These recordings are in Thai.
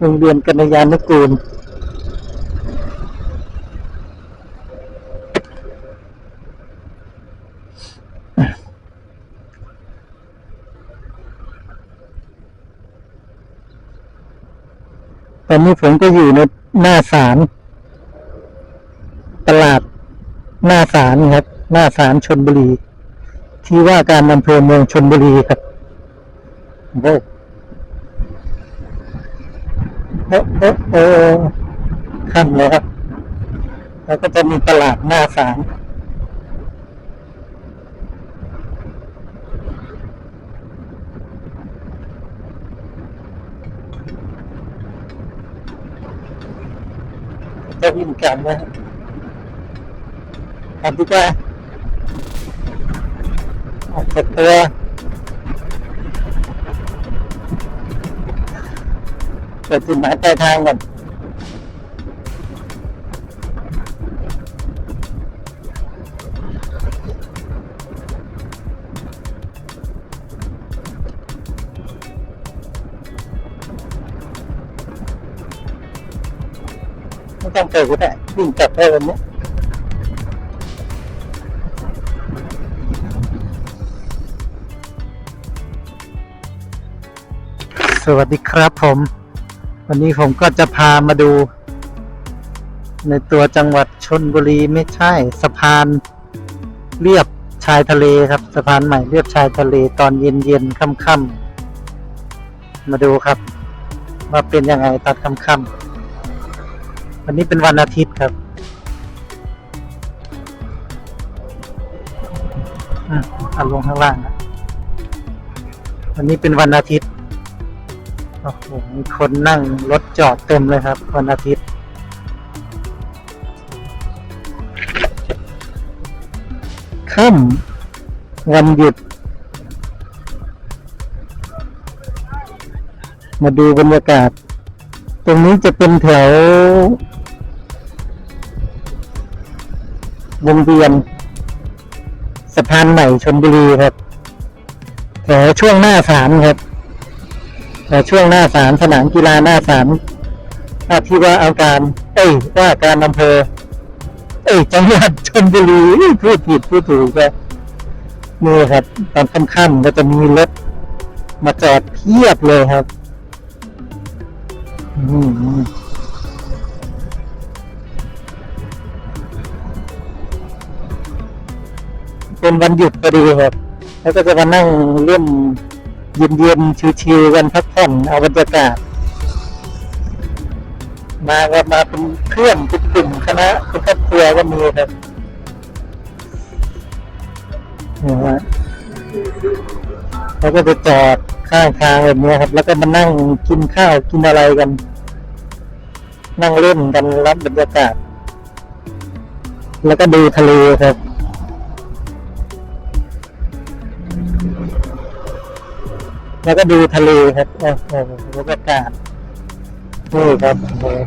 โรงเรียนกัญญานุกูลตอนนี้ผมก็อยู่ในหน้าศาลตลาดหน้าศาลครับหน้าศาลชลบุรีที่ว่าการอำเภอเมืองชลบุรีครับโอ้ข้ามเลยครับแล้วก็จะมีตลาดหน้าศาลจะวิ่งกันนะครับดีกว่าออกจากตัวเปิดจุดหมายปลายทางก่อนไม่ต้องเปิดก็ได้วิ่งกลับได้วันนี้สวัสดีครับผมวันนี้ผมก็จะพามาดูในตัวจังหวัดชลบุรีไม่ใช่สะพานเลียบชายทะเลครับสะพานใหม่เลียบชายทะเลตอนเย็นๆค่ำๆมาดูครับว่าเป็นยังไงตอนค่ำๆวันนี้เป็นวันอาทิตย์ครับเอาลงข้างล่างนะวันนี้เป็นวันอาทิตย์โอ้โหมีคนนั่งรถจอดเต็มเลยครับวันอาทิตย์ค่ำวันหยุดมาดูบรรยากาศตรงนี้จะเป็นแถววงเวียนสะพานใหม่ชลบุรีครับแถวช่วงหน้าศาลครับแต่ช่วงหน้าศาลสนามกีฬาหน้าศาลที่ว่าอาการว่าการอำเภอจังหวัดชลบุรีพูดผิดพูดถูกก็นี่ครับตอนค่ำๆก็จะมีรถมาจอดเพียบเลยครับเป็นวันหยุดพอดีครับแล้วก็จะมานั่งเล่นเย็นๆชิวๆกันพักผ่อนเอาบรรยากาศมาเป็นเพื่อนเป็นกลุ่มคณะเป็นครอบครัวก็มีครับแล้วก็ไปจอดข้างทางแบบนี้ครับแล้วก็มานั่งกินข้าวกินอะไรกันนั่งเล่นกันรับบรรยากาศแล้วก็ดูทะเลครับแล้วก็ดูทะเลครับบรรยากาศนี่ครับ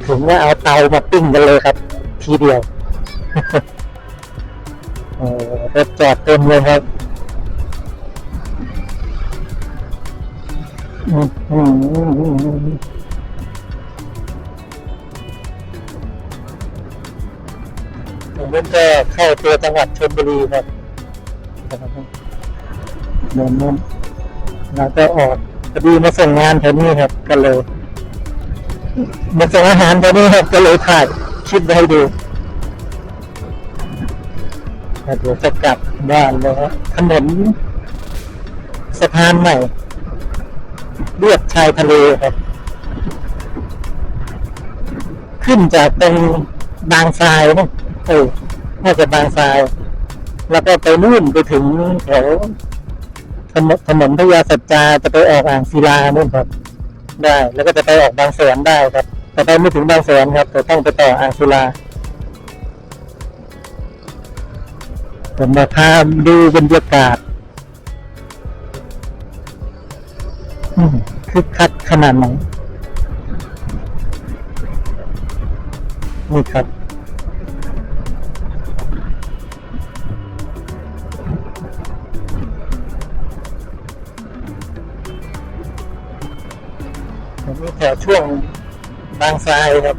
ถึงว่าเอาเตามาปิ้งกันเลยครับทีเดียวรถจอดเต็มเลยครับผมก็เข้าตัวจังหวัดชลบุรีครับเดินนู่นเราก็ออกพอดีมาส่งงานแถวนี้ครับก็เลยมาส่งอาหารแถวนี้ครับก็เลยถ่ายคลิปให้ดูเดี๋ยวจะกลับบ้านเลยครับถนนสะพานใหม่เลียบชายทะเลครับขึ้นจากตรงบางทรายนะน่าจะบางทรายแล้วก็ไปนู่นไปถึงแถวถนนพญาสัจจาจะไปออกอ่างศิลานู่นครับได้แล้วก็จะไปออกบางแสนได้ครับแต่ไปไม่ถึงบางแสนครับแต่ต้องไปต่ออ่างศิลาผมมาพาดูบรรยากาศคึกคักขนาดไหนนี่ครับแถวช่วง บางทรายครับ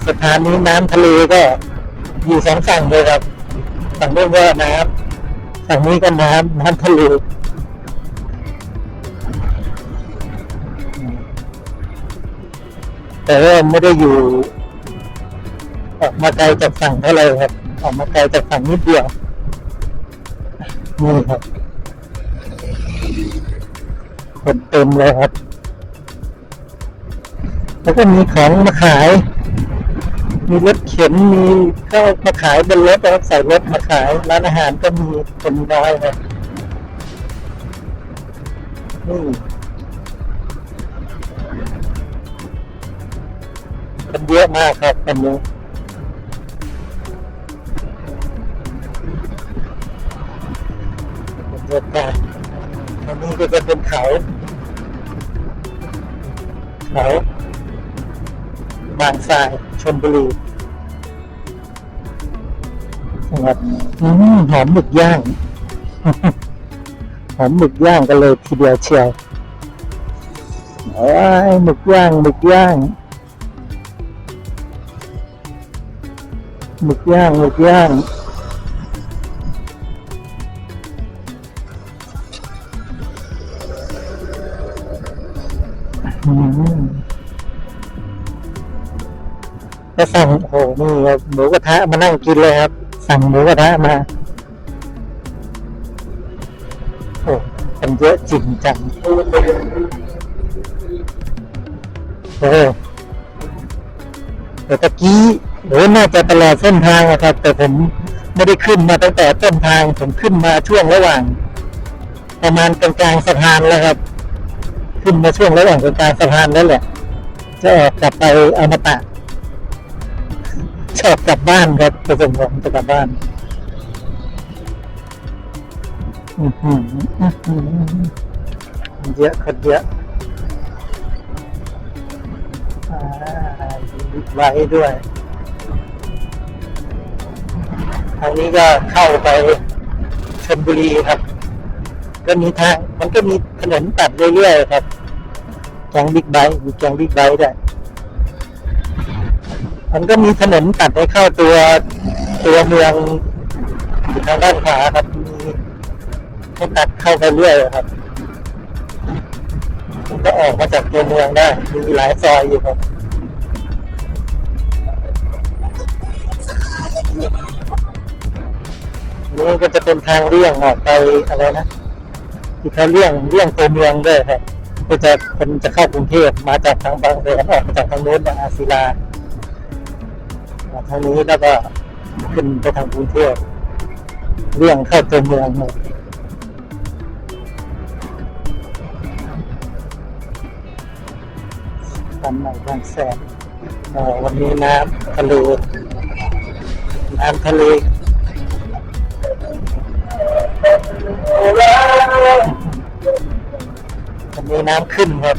สะพานนี้น้ำทะเลก็อยู่สองฝั่งเลยครับฝั่งนู้นก็น้ำฝั่งนี้ก็น้ำทะเลแต่ว่าไม่ได้อยู่ออกมาไกลจากฝั่งเท่าไหร่ครับออกมาไกลจากฝั่งนิดเดียวนี่ครับคนเต็มเลยครับแล้วก็มีของมาขายมีรถเข็นมีข้าวมาขายบนรถแล้วใส่รถมาขายร้านอาหารก็มีคนน้อยครับนี่คนเยอะมากครับคนเยอะบรรยากาศอันนี้ก็จะเป็นเขาบางทรายชลบุรีครับหอมหมึกย่าง หอมหมึกย่างกันเลยทีเดียวเชียวโอ้ยหมึกย่างหมึกย่างหมึกย่างหมึกย่างก็สั่งโอ้โหนี่ครับหมูกระทะมานั่งกินเลยครับสั่งหมูกระทะมาโอ้มันเยอะจริงจังโอ้แต่ตะกี้โอ้น่าจะตลอดเส้นทางนะครับแต่ผมไม่ได้ขึ้นมาตั้งแต่ต้นทางผมขึ้นมาช่วงระหว่างประมาณกลางสะพานแล้วครับขึ้นมาช่วงระหว่างกลางสะพานแล้วแหละจะออกกลับไปอมตะชอบกลับบ้านครับประสงค์ผมจะกลับบ้านเยอะคนเยอะบิ๊กไบค์ด้วยทางนี้ก็เข้าไปชลบุรีครับก็มีทางมันก็มีถนนตัดเรื่อยๆครับแก๊งบิ๊กไบค์มีแก๊งบิ๊กไบค์ด้วยมันก็มีถนนตัดให้เข้าตัวเมืองอยู่ทางด้านขวาครับมีให้ตัดเข้าไปเรื่อยครับมันก็ออกมาจากตัวเมืองได้มีหลายซอยอยู่ครับนี่ก็จะเป็นทางเลี่ยงออกไปอะไรนะที่เขาเลี่ยงตัวเมืองด้วยครับก็จะคนจะเข้ากรุงเทพมาจากทางบางแสนออกจากทางโน้นอาศิลาทางนี้แล้วก็ขึ้นไปทางกรุงเทพเลี่ยงเข้าตัวเมืองเลยตำใหม่บางแสนวันนี้น้ำทะเลวันนี้น้ำขึ้นครับ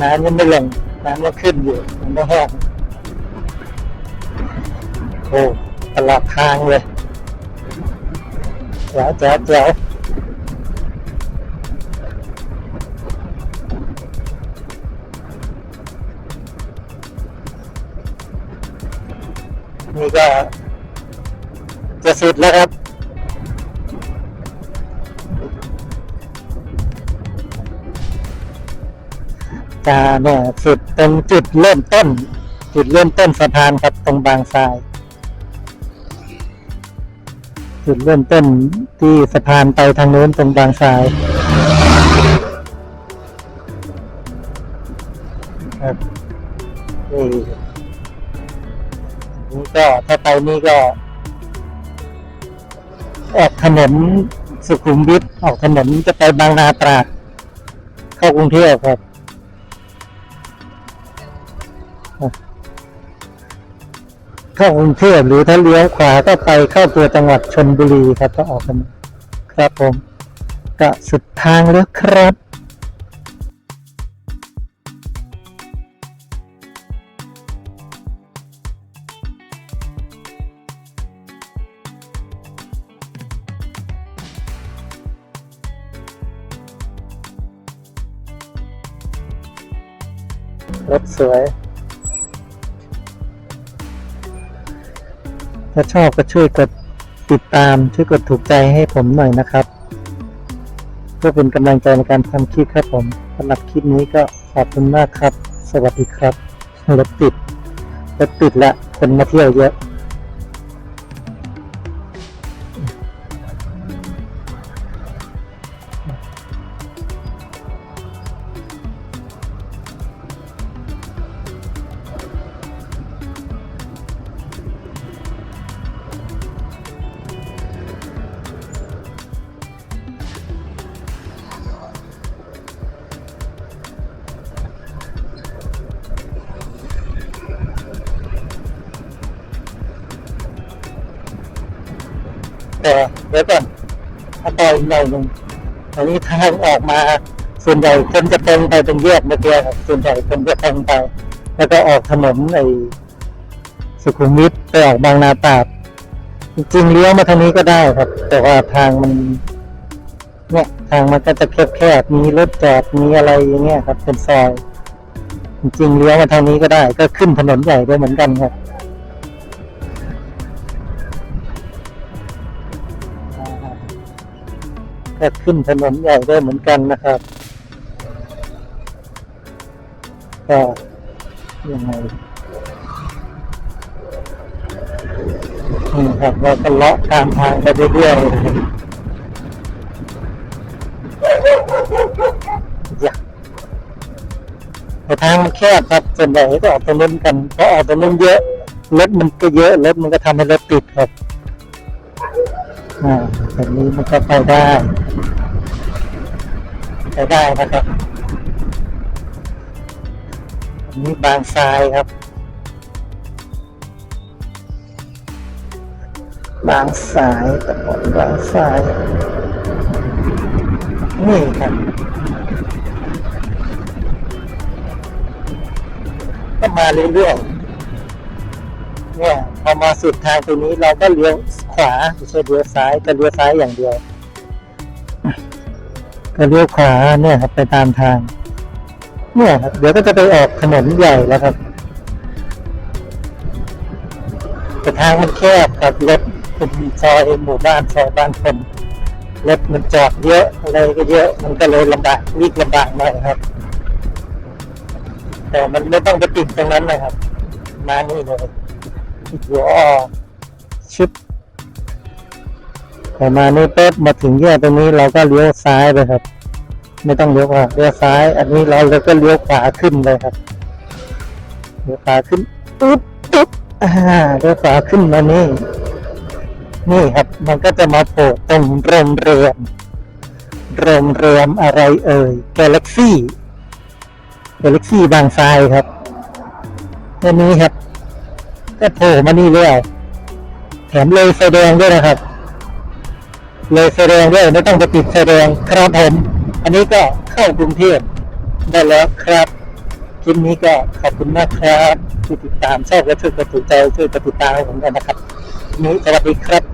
น้ำยังไม่ลงน้ำยังขึ้นอยู่มันไม่แห้งโอ้ตลอดทางเลยแจ๋วนี่ก็จะสุดแล้วครับเนี่ยสุดตรงจุดเริ่มต้นสะพานครับตรงบางทรายจุดเริ่มต้นที่สะพานไปทางโน้นตรงบางทรายครับนี่ก็ถ้าไปนี่ก็ออกถนนสุขุมวิทออกถนนจะไปบางนาตราดเข้ากรุงเทพครับเข้ากรุงเทพหรือถ้าเลี้ยวขวาก็ไปเข้าตัวจังหวัดชลบุรีครับก็ออกกันครับผมก็สุดทางแล้วครับ รถสวยถ้าชอบก็ช่วยกดติดตามช่วยกดถูกใจให้ผมหน่อยนะครับเพื่อเป็นกำลังใจในการทำคลิปครับผมสำหรับคลิปนี้ก็ขอบคุณมากครับสวัสดีครับรถติดละคนมาเที่ยวเยอะแต่เดี๋ยวก่อนถ้าต่ออีกหน่อยหนึ่งตอนนี้ทางออกมาส่วนใหญ่คนจะตรงไปเป็นแยกเมื่อกี้ครับส่วนใหญ่คนจะตรงไปแล้วก็ออกถนนในสุขุมวิทไปออกบางนาตราดจริงๆเลี้ยวมาทางนี้ก็ได้ครับแต่ว่าทางมันเนี่ยทางมันก็จะแคบๆมีรถจอดมีอะไรอย่างเงี้ยครับเป็นซอยจริงๆเลี้ยวมาทางนี้ก็ได้ก็ขึ้นถนนใหญ่ด้วยเหมือนกันครับก็ขึ้นถนนใหญ่ได้เหมือนกันนะครับก็ยังไงนี่ครับเราก็เลาะตามทางไปเรื่อยๆแต่ทางมันแคบครับส่วนใหญ่ก็ออกถนนกันเพราะออกถนนเยอะรถมันก็เยอะรถมันก็ทำให้รถติดครับแบบนี้มันก็ไปได้นะครับอันนี้บางทรายครับบางสายตำบลบางสายนี่ครับก็มาเรื่อยๆเนี่ยพอมาสุดทางตรงนี้เราก็เลี้ยวขวาไม่ใช่เลี้ยวซ้ายก็เลี้ยวซ้ายอย่างเดียวก็เลี้ยวขวาเนี่ยครับไปตามทางเนี่ยครับเดี๋ยวก็จะไปออกถนนใหญ่แล้วครับแต่ทางมันแคบครับรถเป็นซอยหมู่บ้านซอยบ้านคนรถมันจอดเยอะอะไรก็เยอะมันก็เลยลำบากวิ่งลำบากหน่อยครับแต่มันไม่ต้องไปติดตรงนั้นนะครับมานี่เลยหัวชุดพอมานี่ปุ๊บมาถึงแยกตรงนี้เราก็เลี้ยวซ้ายไปครับไม่ต้องเลี้ยวขวาเลี้ยวซ้ายอันนี้เราเลยก็เลี้ยวขวาขึ้นเลยครับเลี้ยวขวาขึ้นปุ๊บเลี้ยวขวาขึ้นมานี่ครับมันก็จะมาโผล่ตรงโรงแรมอะไรเอ่ยกาแล็กซี่บางทรายครับอันนี้ครับก็โผล่มานี่แล้วแถมเลยไฟแดงด้วยนะครับเลยไฟแดงด้วยไม่ต้องไปติดไฟแดงครับผมอันนี้ก็เข้ากรุงเทพได้แล้วครับคลิปนี้ก็ขอบคุณมากครับที่ติดตามชอบและช่วยกดถูกใจช่วยกดติดตามให้ผมด้วยนะครับนี้สวัสดีครับ